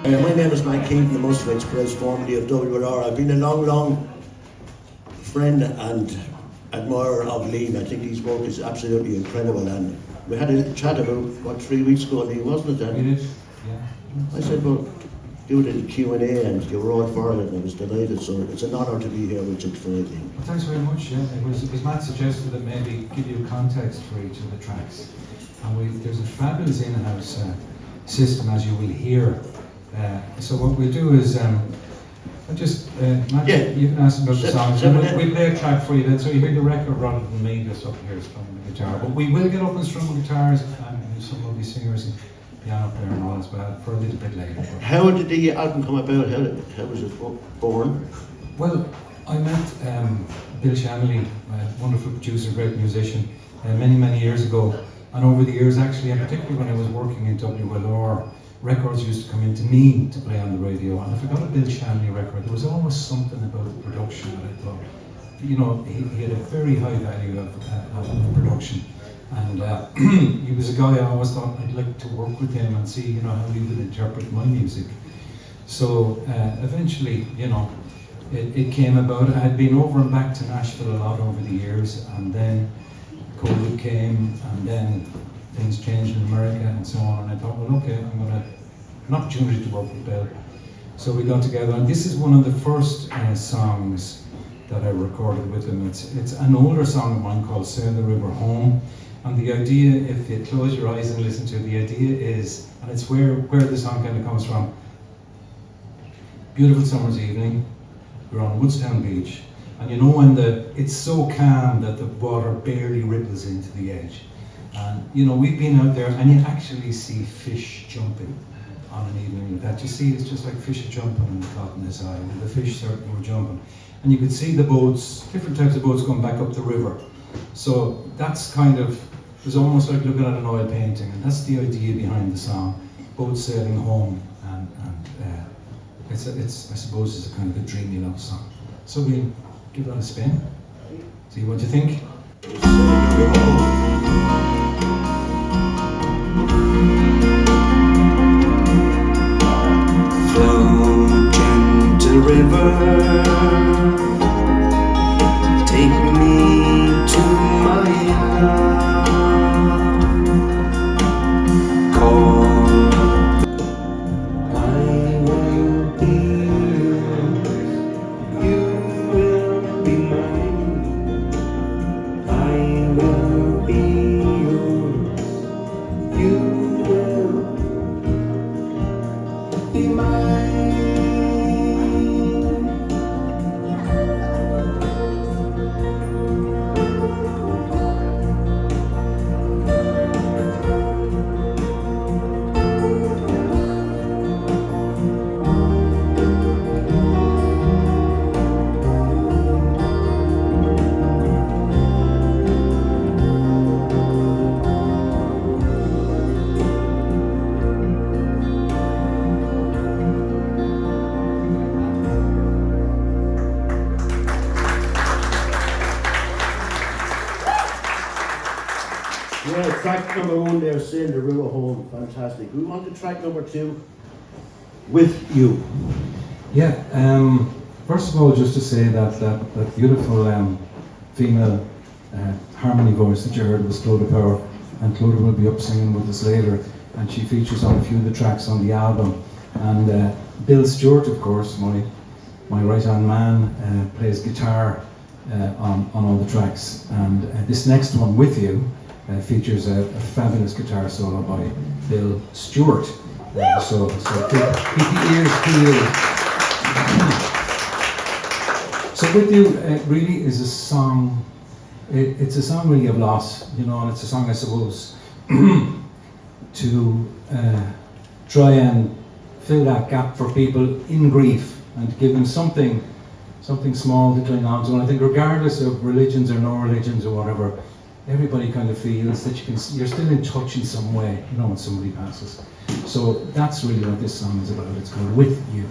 My name is Mike Keaton, the Munster Express, formerly of WR. I've been a long friend and admirer of Liam. I think his work is absolutely incredible, and we had a chat about, 3 weeks ago, Liam, wasn't it? And we did, yeah. I said, well, do it in Q&A, and you were all for it, and I was delighted, so it's an honour to be here with you tonight, Liam. Well, thanks very much, yeah. It was Matt suggested that maybe give you context for each of the tracks. And there's a fabulous in-house system, as you will hear. So what we'll do is, Matt, you can ask about the songs. We'll play a track for you then, so you hear the record rather than me just up here strumming the guitar. But we will get up and strum the guitars, and there's some lovely singers and piano player and all as well for a little bit later. How did the album come about? How was it born? Well, I met Bill Shanley, a wonderful producer, great musician, many years ago. And over the years, actually, and particularly when I was working in WLR, records used to come into me to play on the radio. And if I got a Bill Shanley record, there was always something about the production that I thought, you know, he had a very high value of production. And he was a guy I always thought I'd like to work with him and see, you know, how he would interpret my music. So eventually, you know, it came about. I had been over and back to Nashville a lot over the years, and then COVID came, and then things changed in America and so on, and I thought, well, okay, I'm going to an opportunity to work with Bill. So we got together, and this is one of the first songs that I recorded with him. It's an older song of mine called Sail the River Home, and the idea, if you close your eyes and listen to it, the idea is, and it's where the song kind of comes from. Beautiful summer's evening, we're on Woodstown Beach, and you know when it's so calm that the water barely ripples into the edge. And you know, we've been out there and you actually see fish jumping on an evening like that. You see, it's just like fish are jumping in the caught in this eye, and the fish certainly were jumping. And you could see the boats, different types of boats going back up the river. So that's kind of, it was almost like looking at an oil painting, and that's the idea behind the song, boats sailing home, and it's I suppose it's a kind of a dreamy love song. So we'll give that a spin, see what you think. Flow, gentle river, take me to my love. Call, I will be yours, you will be mine. I will be yours, you will be mine. Yeah, track number 1 there, Sail the River Home, fantastic. We want to track number 2, With You. Yeah, first of all, just to say that beautiful female harmony voice that you heard was Clodagh Power, and Clodagh will be up singing with us later, and she features on a few of the tracks on the album. And Bill Stewart, of course, my right-hand man, plays guitar on all the tracks. And this next one, With You, features a fabulous guitar solo by Bill Stewart. So keep the ears peeled. So With You really is a song, it's a song really of loss, you know, and it's a song, I suppose, to try and fill that gap for people in grief and give them something small to cling on to. And I think regardless of religions or no religions or whatever, everybody kind of feels that you're still in touch in some way, you know, when somebody passes. So that's really what this song is about. It's called With You.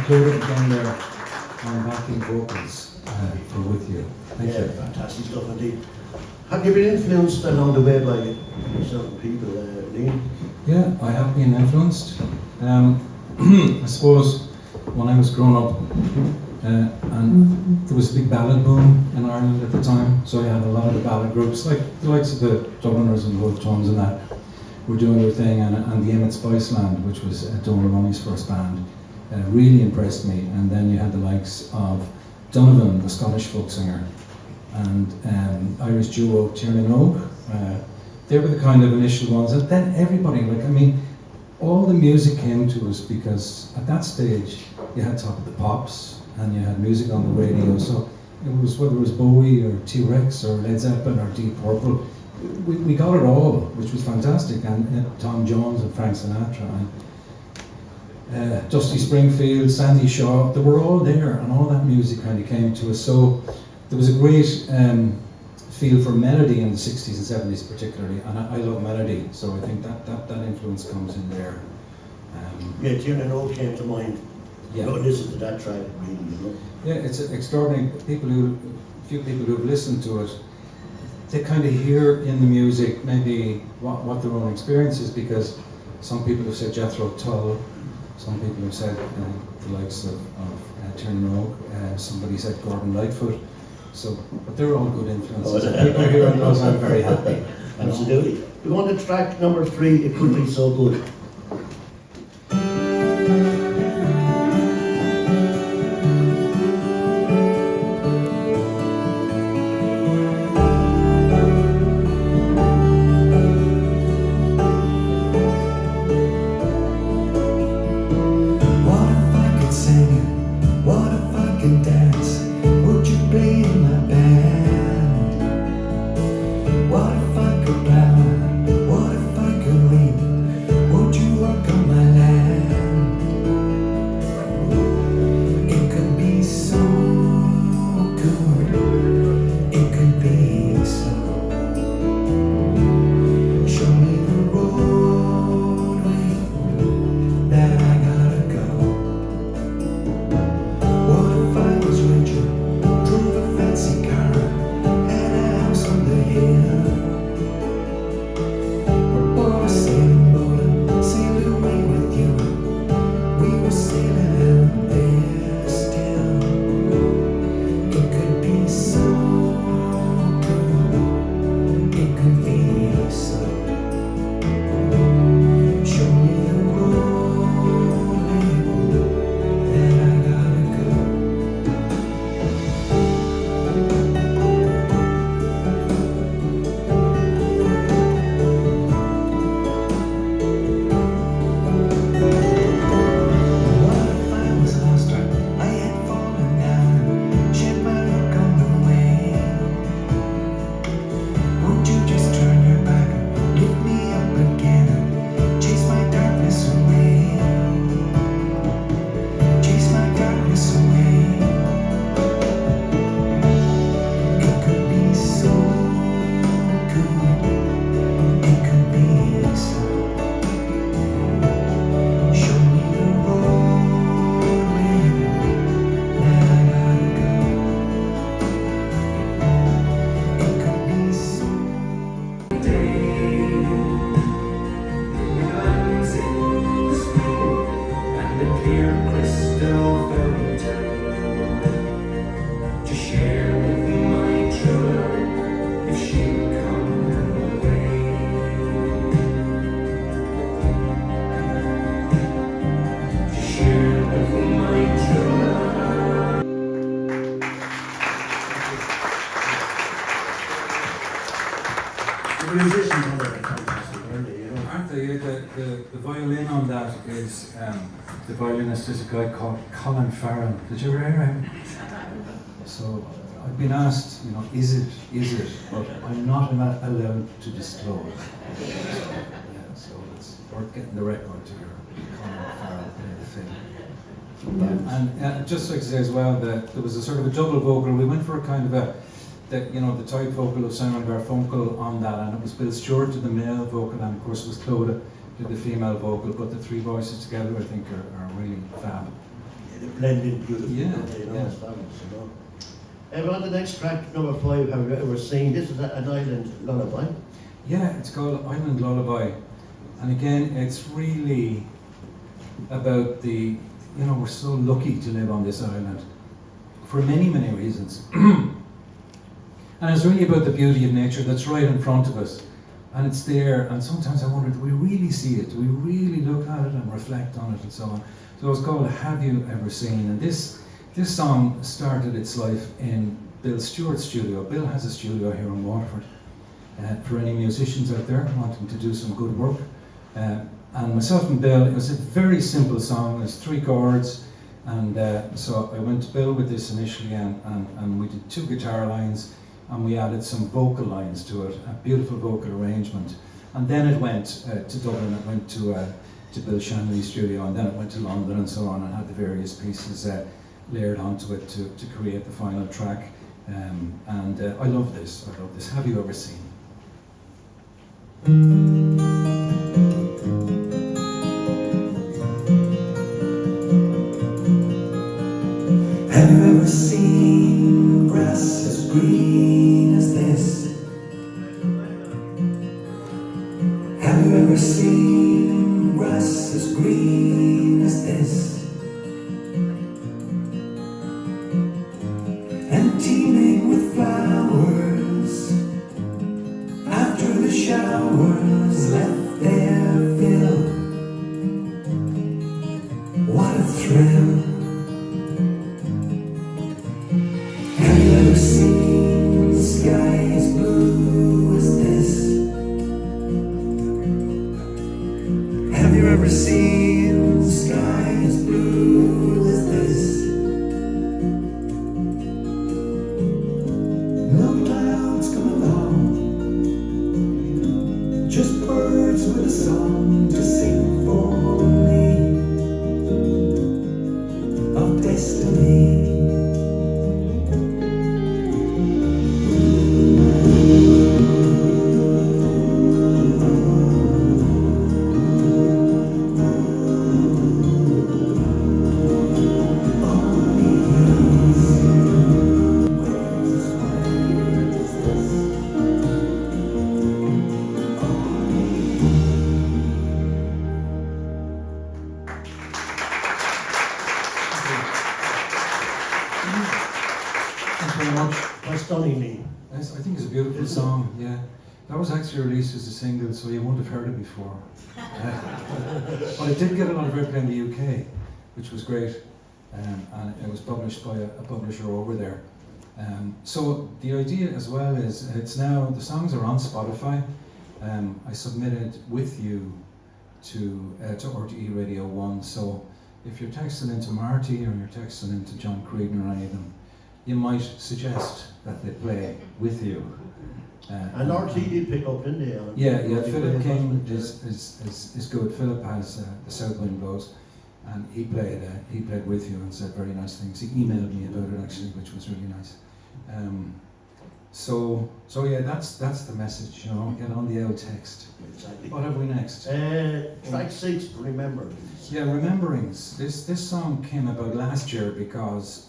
Claudia down there on backing vocals for With You. Thank Yeah, you. fantastic stuff indeed. Have you been influenced along the way by certain people, Liam? Yeah, I have been influenced. I suppose when I was growing up, and there was a big ballad boom in Ireland at the time, so I had a lot of the ballad groups, like the likes of the Dubliners and Wolf Tones and that, were doing their thing, and the Emmett Spiceland, which was Donal Ronnie's first band, really impressed me. And then you had the likes of Donovan, the Scottish folk singer, and Irish duo Tiernan Oak. They were the kind of initial ones, and then everybody, like, I mean, all the music came to us because at that stage you had Top of the Pops and you had music on the radio, so it was, whether it was Bowie or T-Rex or Led Zeppelin or Deep Purple, we got it all, which was fantastic. And Tom Jones and Frank Sinatra and Dusty Springfield, Sandy Shaw, they were all there, and all that music kind of came to us. So there was a great feel for melody in the 60s and 70s particularly, and I love melody, so I think that influence comes in there. Yeah, Tiernan Oak came to mind. Yeah. Go listen to that track, really, you know. Yeah, it's extraordinary. Few people who have listened to it, they kind of hear in the music maybe what their own experience is, because some people have said Jethro Tull, some people have said the likes of Tiernan Oak, somebody said Gordon Lightfoot, so, but they're all good influences. If people are hearing those, I'm very happy. Absolutely. We want to track number 3, It Could Be So Good. The violin on that is, the violinist is a guy called Colin Farrell. Did you ever hear him? So I've been asked, is it, but I'm not allowed to disclose. So it's worth getting the record to your Colin Farrell in the film. And just like to say as well that there was a sort of a double vocal. We went for a kind of the tight vocal of Simon Garfunkel on that, and it was Bill Stewart to the male vocal, and of course it was Clodagh to the female vocal, but the three voices together I think are really fab. Yeah, blended beautifully. Yeah, You know, yeah. it's fabulous, you know. On the next track, number 5, have you ever seen? This is an island lullaby. Yeah, it's called Island Lullaby. And again, it's really about we're so lucky to live on this island for many, many reasons. And it's really about the beauty of nature that's right in front of us. And it's there, and sometimes I wonder, do we really see it? Do we really look at it and reflect on it and so on? So it's called Have You Ever Seen? And this song started its life in Bill Stewart's studio. Bill has a studio here in Waterford. For any musicians out there wanting to do some good work. And myself and Bill, it was a very simple song, there's 3 chords. And so I went to Bill with this initially, and we did 2 guitar lines, and we added some vocal lines to it, a beautiful vocal arrangement. And then it went to Dublin, it went to Bill Shanley's studio, and then it went to London and so on, and had the various pieces layered onto it to create the final track. And I love this. Have you ever seen? Have you ever seen grass as green as this? Have you ever seen grass as green as this? And teeming with flowers after the showers left their fill. What a thrill. Have you ever seen the sky as blue as this? Have you ever seen the sky as blue as this? No clouds come along, just birds with a song to sing for me of destiny. Thanks very much. That's stunningly. Yes, I think it's a beautiful song, yeah. That was actually released as a single, so you wouldn't have heard it before. But it did get a lot of airplay in the UK, which was great. And it was published by a publisher over there. So the idea as well is, the songs are on Spotify. I submitted with you to RTE Radio 1, so if you're texting into Marty or you're texting into John Creedon or any of them, you might suggest that they play with you. And RT did pick up, didn't they? Yeah, Philip King is good. Philip has the South Wind Blows, and he played with you and said very nice things. He emailed me about it actually, which was really nice. So yeah, that's the message. You know, get on the old text. Exactly. What have we next? Track 6, Remember. Yeah, Rememberings. This song came about last year because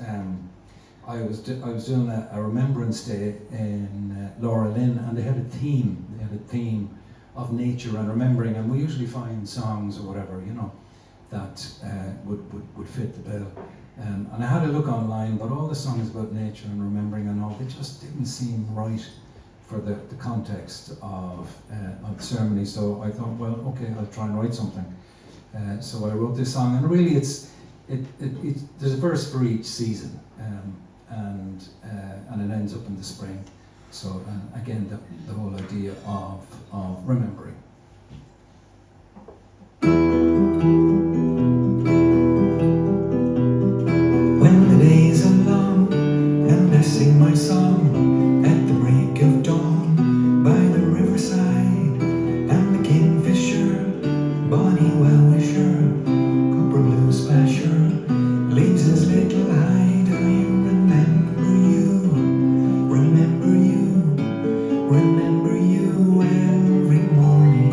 I was doing a remembrance day in Laura Lynn, and they had a theme. They had a theme of nature and remembering, and we usually find songs or whatever, you know, that would fit the bill. And I had a look online, but all the songs about nature and remembering and all, they just didn't seem right for the context of the ceremony. So I thought, well, okay, I'll try and write something. So I wrote this song, and really there's a verse for each season, and it ends up in the spring. So again, the whole idea of remembering. When the days are long and I sing my song at the break of dawn by the riverside, and the kingfisher, bonny well-wisher, copper blue splasher leaves his little hide, I remember you, remember you, remember you every morning.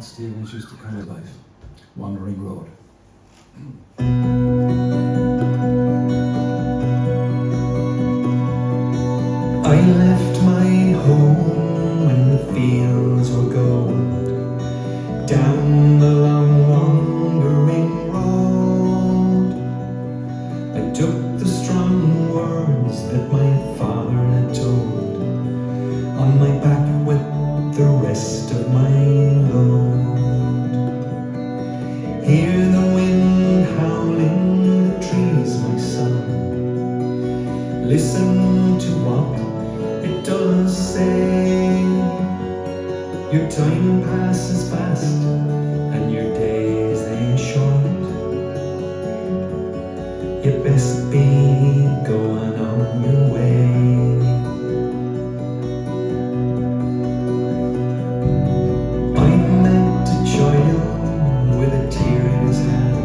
Cat Stevens used to come alive. Wandering Road. I left my home when the fields were gold, down the long wandering road. I took the strong words that my father had told on my back with the rest of my load. Hear the wind howling the trees, my son. Listen to what it does say. Your time passes fast and your days they short. You best be going on your way. I met a child with a tear in his hand.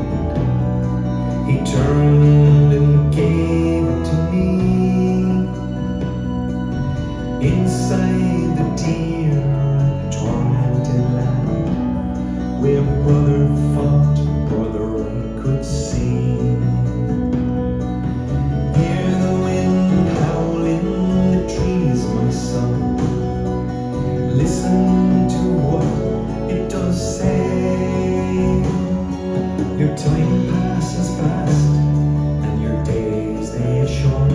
He turned and gave it to me. Inside the dear tormented land, where brother fought, brother I could see. Hear the wind howl in the trees, my son. Listen to what it does say. Your time passes fast and your days they are short.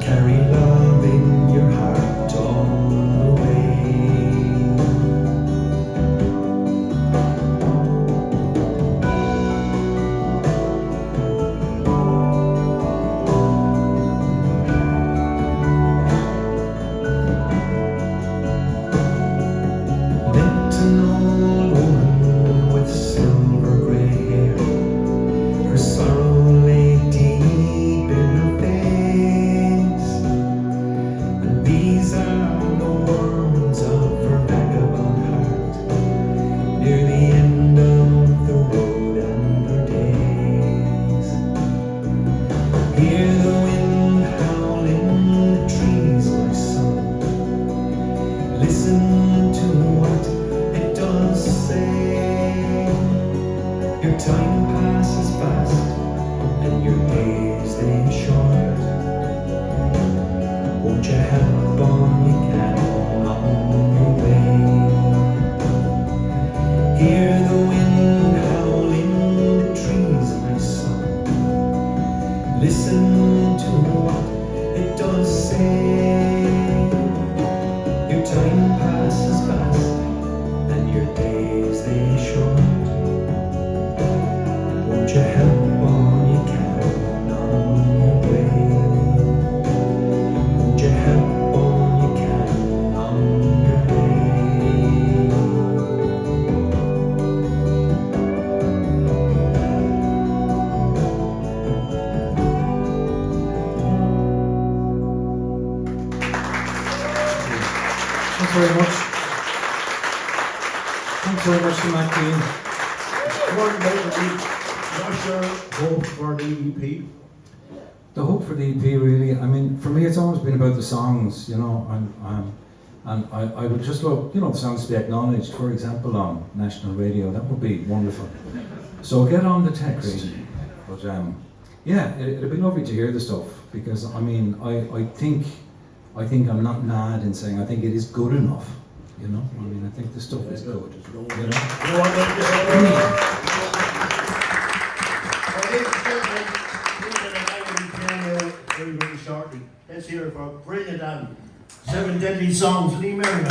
Carry love in your heart all the way. Met an old woman with silver grey hair. Her sorrow lay deep in her face. These are the words of her vagabond heart, near the end of the road and her days. Hear the wind howl in the trees, my son. Listen to what it does say. Your time passes fast and your days they are short. Won't you help on your cattle on your way? Hear the wind howl in the trees, my son. Listen to what it does say. Your time passes fast and your days they are short. Won't you help on your cattle on your way? Won't you help on your cattle on your way? Thanks very much. Thanks very much to Matt Dean. What about what's your hope for the EP? The hope for the EP, really, I mean, for me it's always been about the songs, you know, and I would just love, you know, the songs to be acknowledged, for example, on national radio. That would be wonderful. So get on the text. But yeah, it'd be lovely to hear the stuff, because I mean, I think I'm not mad in saying I think it is good enough, you know. I mean, I think the stuff is good, you know. Very, very shortly. Let's hear it for Brilliant and 7 Deadly Songs, Lee Merriman.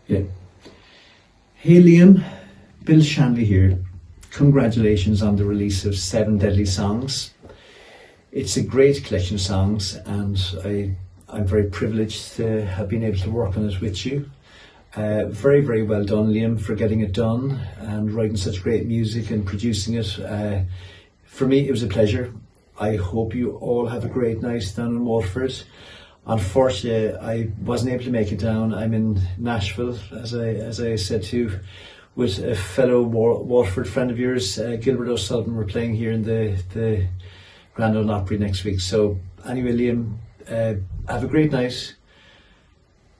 Yeah. Hey Liam, Bill Shanley here. Congratulations on the release of 7 Deadly Songs. It's a great collection of songs, and I'm very privileged to have been able to work on it with you. Very, very well done, Liam, for getting it done and writing such great music and producing it. For me, it was a pleasure. I hope you all have a great night down in Waterford. Unfortunately, I wasn't able to make it down. I'm in Nashville, as I said to you, with a fellow Waterford friend of yours, Gilbert O'Sullivan. We're playing here in the Grand Ole Opry next week. So anyway, Liam, have a great night.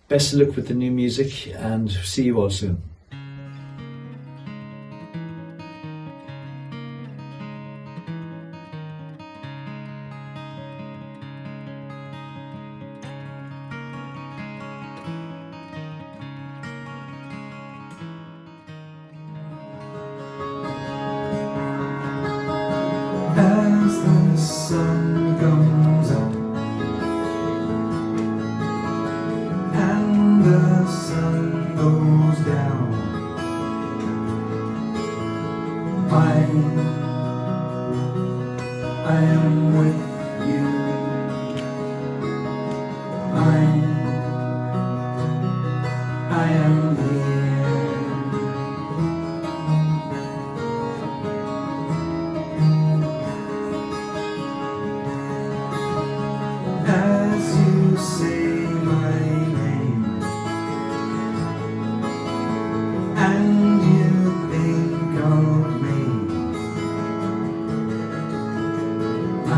Best of luck with the new music, and see you all soon. As the sun comes up and the sun goes down, I am with you. I am here. As you say my name and you think of me, I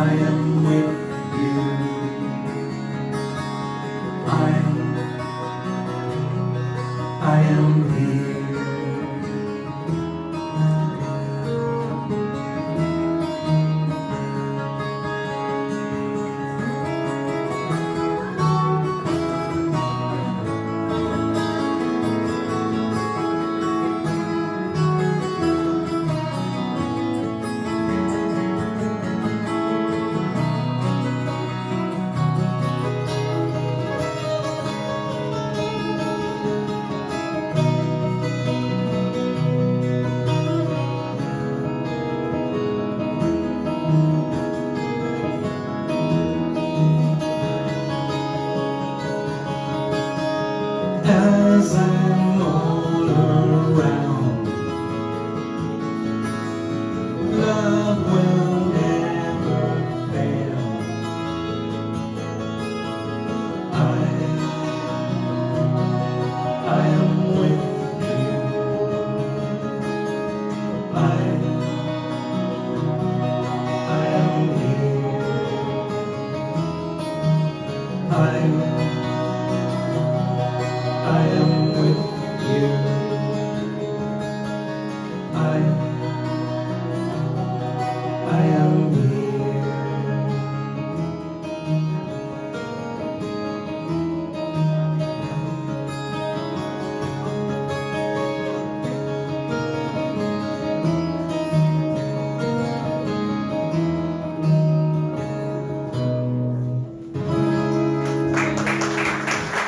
am with you. I am here. As I'm all around, love will never fail. I am with you. I am here. I am with you. I am here.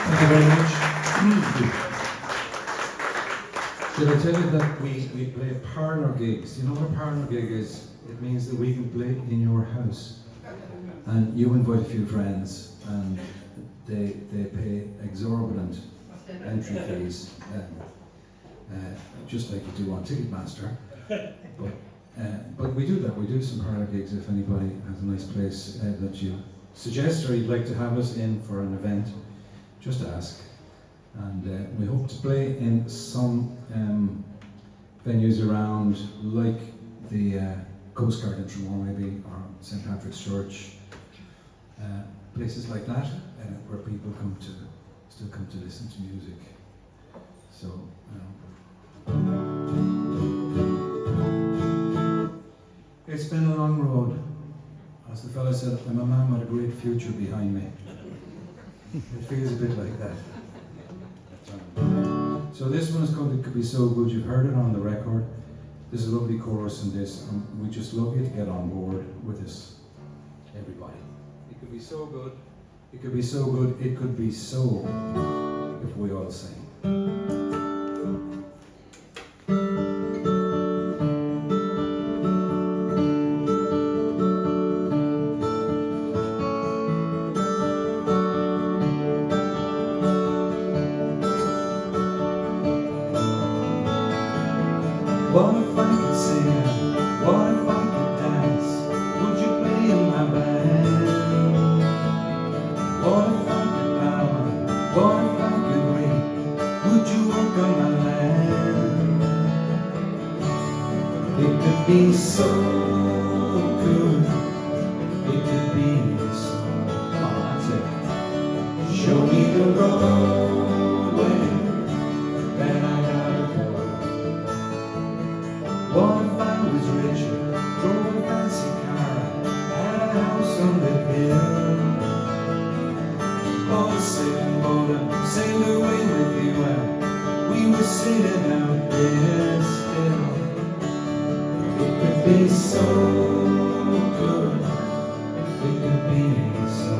Thank you very much. Did I tell you that we play parlour gigs? You know what a parlour gig is? It means that we can play in your house. And you invite a few friends and they pay exorbitant entry fees, just like you do on Ticketmaster. But we do that, we do some parlour gigs if anybody has a nice place that you suggest or you'd like to have us in for an event, just ask. And we hope to play in some venues around, like the Coast Guard in Tramore maybe, or St. Patrick's Church, places like that, where people still come to listen to music. So, it's been a long road. As the fella said, I'm a man with a great future behind me. It feels a bit like that. So this one is called It Could Be So Good. You've heard it on the record. There's a lovely chorus in this, and we just love you to get on board with us, everybody. It could be so good. It could be so good. It could be so if we all sing. What if I could sing? What if I could dance? Would you play in my band? What if I could power? What if I could read? could be so good. It could be so. Come on, that's it. Show me the roadway that I gotta go. What if I was rich, drove a fancy car, had a house on the hill? Bought a sailboat, sailed away with you, and we were sitting out there still. It could be so good. It could be so.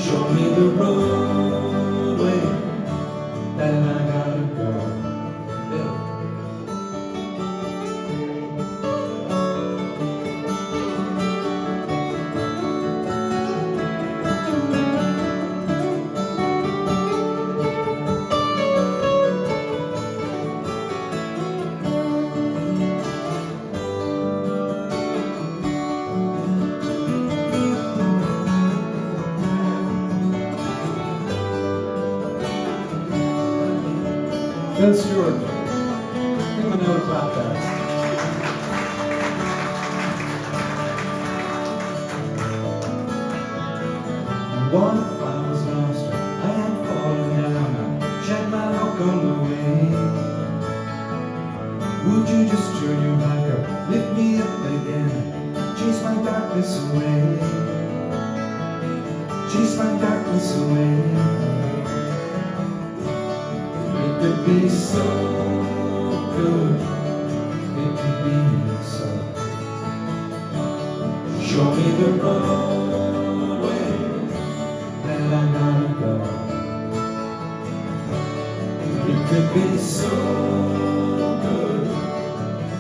Show me the roadway that I gotta go. Bill. Bill Stewart, give him another clap there. What if I was lost? I had fallen down and shed my luck on the way. Would you just turn your back or lift me up again? Chase my darkness away. Chase my darkness away. It could be so good. It could be so. Show me the roadway that I gotta go. It could be so good.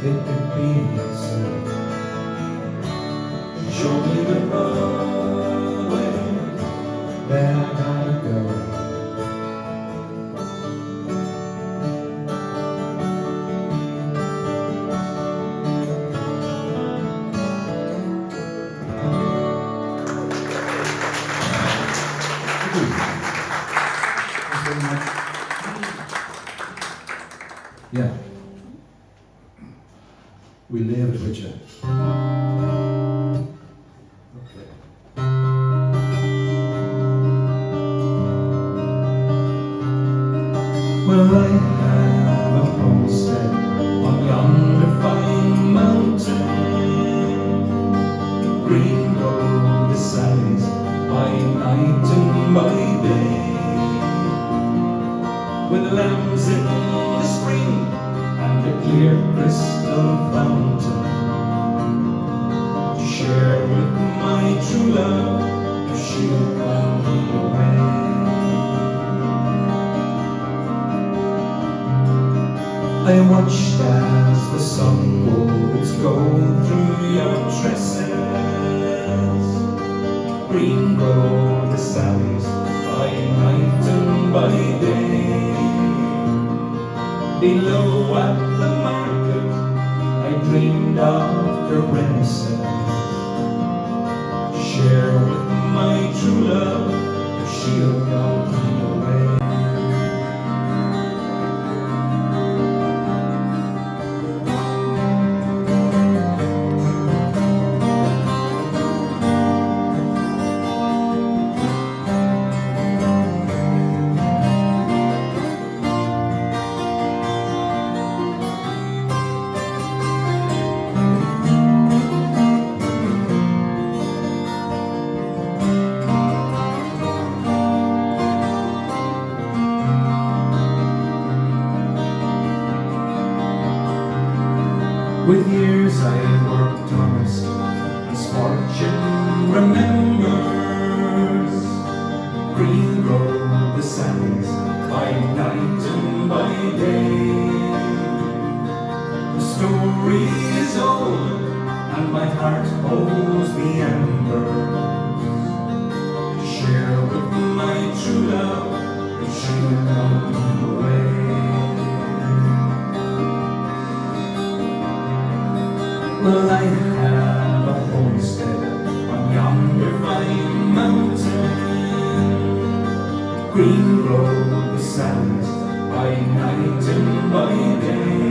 It could be so. Show me the roadway that I gotta go. Yeah. We live it with you. Okay. Well, I have a homestead on yonder fine mountain. Green grow the valleys by night and by day. With lambs in the spring and a clear crystal fountain to share with my true love if she'll come away. I watched as the sun would go through your tresses. Green grow the valleys by night and by day. Below at the market, I dreamed of caresses. Share with my true love if she'll come away. With years I worked honest, as fortune remembers. Green grow the sands by night and by day. The story is old and my heart holds the embers. Share with my true love if she'll come away. Well, I have a homestead on yonder fine mountain. Green grow the sands by night and by day.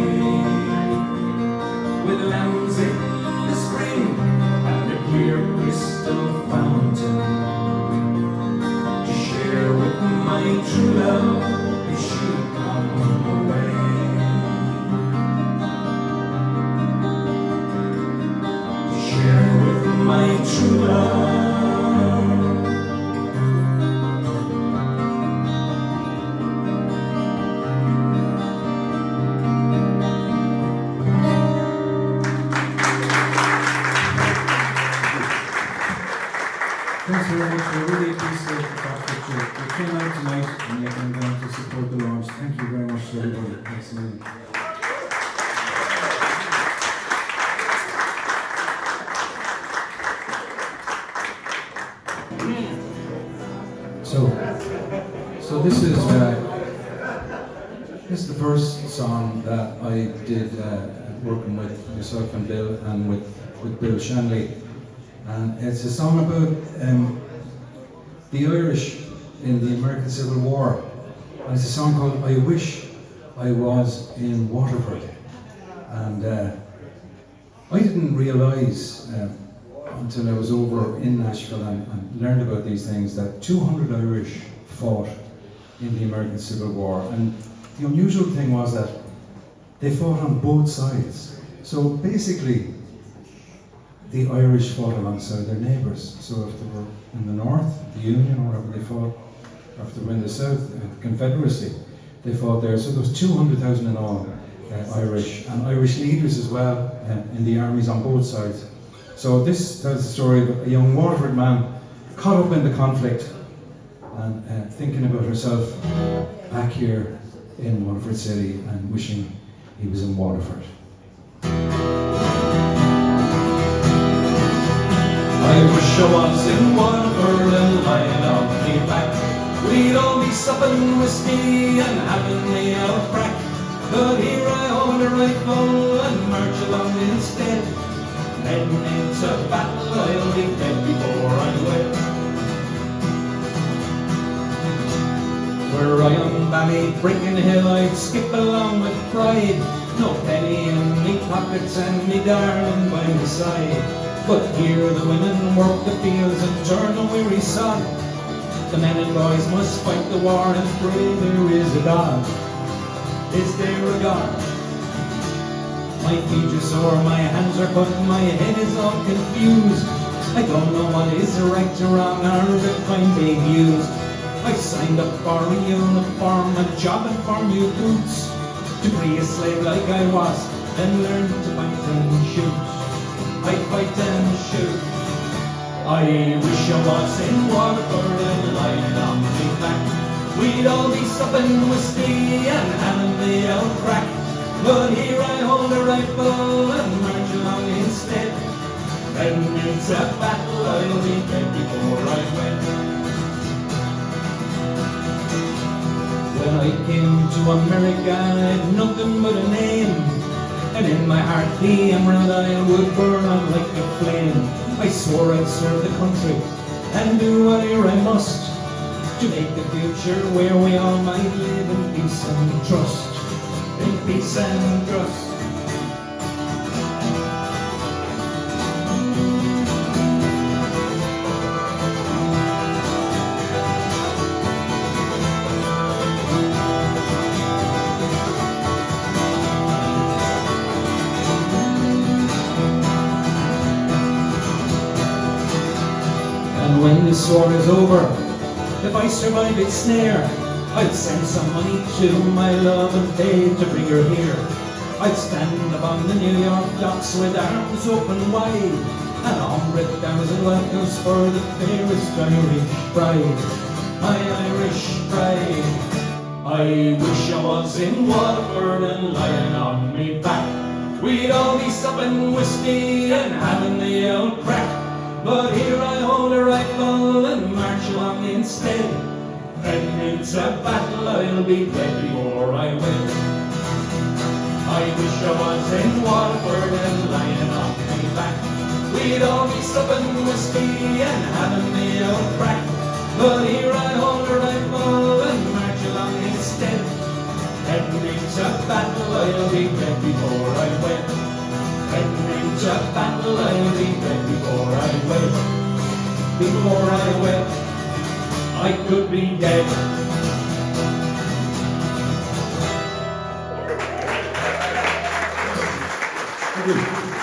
Thanks very much. I really appreciate the fact that you came out tonight and you came down to support the launch. Thank you very much to everybody. Thanks a million. So this is the first song that I did working with yourself and Bill and with Bill Shanley, and it's a song about the Irish in the American Civil War, and it's a song called "I Wish I Was in Waterford," and I didn't realise until I was over in Nashville and learned about these things that 200 Irish fought in the American Civil War, and the unusual thing was that they fought on both sides. So basically, the Irish fought alongside their neighbours. So if they were in the north, the Union, or wherever they fought, or if they were in the south, the Confederacy, they fought there. So there was 200,000 in all Irish, and Irish leaders as well in the armies on both sides. So this tells the story of a young Waterford man caught up in the conflict and thinking about herself back here in Waterford City and wishing he was in Waterford. I wish I was in Waterford and lying on me back. We'd all be supping whiskey and having the old crack. But here I hold a rifle and march along instead. Heading into battle, I'll be dead before I wed. Were I on Ballybrinkin Hill, I'd skip along with pride. No penny in me pockets and me darling by my side. But here the women work the fields and turn a weary sod. The men and boys must fight the war and pray there is a God. Is there a God? My feet are sore, my hands are cut, my head is all confused. I don't know what is right or wrong or if I'm being used. I signed up for a uniform, a job and for new boots, to be a slave like I was, then learn to fight and shoot. I fight and shoot. I wish I was in Waterford and lying on me back. We'd all be supping whiskey and having the old crack. But here I hold a rifle and march along instead. Then it's a battle, I'll be dead before I wed. When I came to America, I had nothing but a name, and in my heart the Emerald Isle would burn on like a flame. I swore I'd serve the country and do whatever I must, to make the future where we all might live in peace and trust. In peace and trust. And when this war is over, if I survive its snare, I'd send some money to my love and pay to bring her here. I'd stand upon the New York docks with arms open wide, and 100,000 welcomes for the fairest Irish bride, my Irish bride. I wish I was in Waterford and lying on me back. We'd all be supping whiskey and having the old crack. But here I hold a rifle and march along instead. And into battle I'll be dead before I win. I wish I was in Waterford and lying on my back. We'd all be supping whiskey and having the old crack. But here I hold a rifle and march along instead. And into battle I'll be dead before I win. And into battle I'll be dead before I win. Before I win. I could be dead. Thank you.